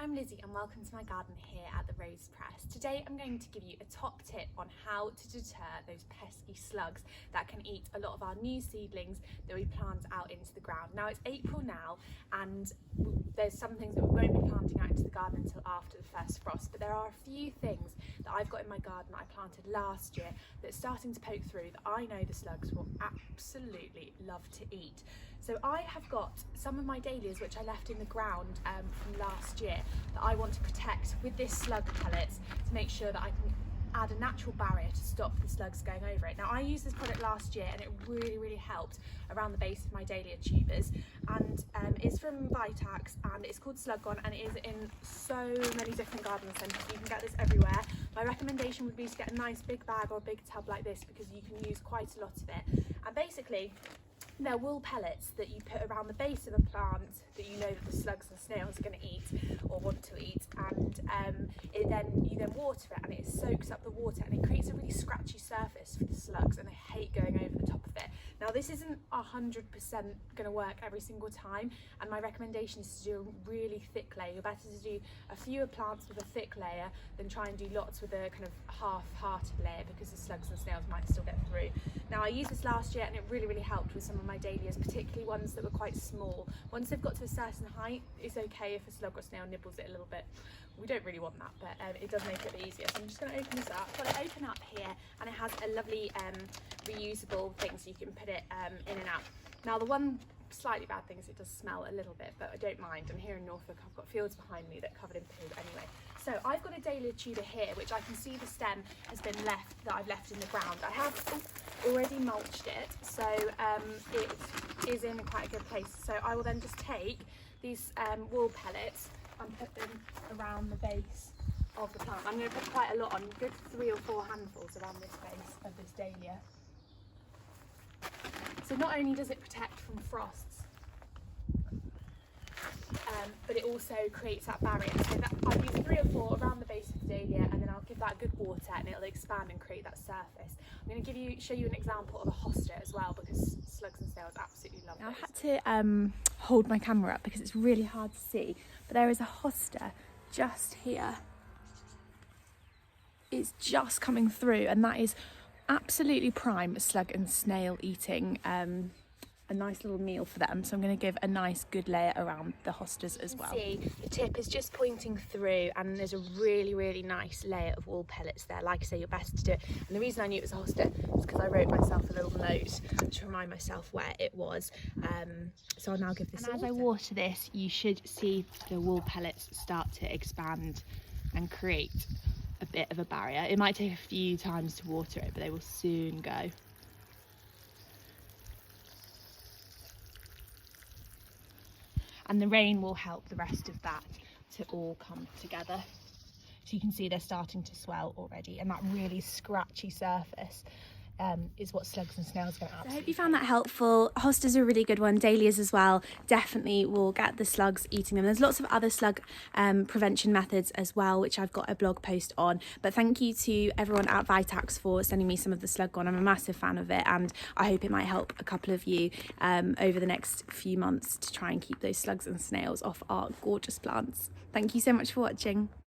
I'm Lizzie and welcome to my garden here at the Rose Press. Today I'm going to give you a top tip on how to deter those pesky slugs that can eat a lot of our new seedlings that we plant out into the ground. Now it's April now and there's some things that we won't be planting out into the garden until after the first frost, but there are a few things that I've got in my garden that I planted last year that's starting to poke through that I know the slugs will absolutely love to eat. So I have got some of my dahlias which I left in the ground from last year that I want to protect with this slug pellets to make sure that I can add a natural barrier to stop the slugs going over it. Now I used this product last year and it really helped around the base of my dahlia tubers, and it's from Vitax and it's called Slug Gone and it is in so many different garden centres. You can get this everywhere. My recommendation would be to get a nice big bag or a big tub like this because you can use quite a lot of it. And basically they're wool pellets that you put around the base of a plant that you know that the slugs and snails are going to eat or want to eat, and you then water it and it soaks up the water and it creates a really scratchy surface for the slugs and they hate going over the top of it. Now this isn't 100% going to work every single time, and my recommendation is to do a really thick layer. You're better to do a fewer plants with a thick layer than try and do lots with a kind of half-hearted layer because the slugs and snails might still get through. Now I used this last year and it really helped with some of my dahlias, particularly ones that were quite small. Once they've got to a certain height, it's okay if a slug or snail nibbles it a little bit. We don't really want that, but it does make it a bit easier. So I'm just going to open this up. I've got it open up here and it has a lovely reusable thing so you can put it in and out. Now the one slightly bad thing is it does smell a little bit, but I don't mind. I'm here in Norfolk, I've got fields behind me that are covered in poo anyway. So I've got a dahlia tuber here, which I can see the stem has been left, that I've left in the ground. I have already mulched it, so it is in quite a good place. So I will then just take these wool pellets and put them around the base of the plant. I'm going to put quite a lot on, good 3 or 4 handfuls around this base of this dahlia. So not only does it protect from frosts, but it also creates that barrier. So that I'll use 3 or 4 around the base of the dahlia and then I'll give that good water and it'll expand and create that surface. I'm going to show you an example of a hosta as well because slugs and snails absolutely love it. I've had to hold my camera up because it's really hard to see, but there is a hosta just here. It's just coming through and that is absolutely prime slug and snail eating. A nice little meal for them, so I'm going to give a nice good layer around the hostas as well. See, the tip is just pointing through and there's a really nice layer of wool pellets there. Like I say, you're best to do it, and the reason I knew it was a hosta is because I wrote myself a little note to remind myself where it was. So I'll now give this and as I water this, you should see the wool pellets start to expand and create a bit of a barrier. It might take a few times to water it, but they will soon go. And the rain will help the rest of that to all come together. So you can see they're starting to swell already, and that really scratchy surface is what slugs and snails are going to absolutely. I hope you found that helpful. Hosta's a really good one, dahlias as well. Definitely will get the slugs eating them. There's lots of other slug prevention methods as well, which I've got a blog post on. But thank you to everyone at Vitax for sending me some of the Slug Gone. I'm a massive fan of it, and I hope it might help a couple of you over the next few months to try and keep those slugs and snails off our gorgeous plants. Thank you so much for watching.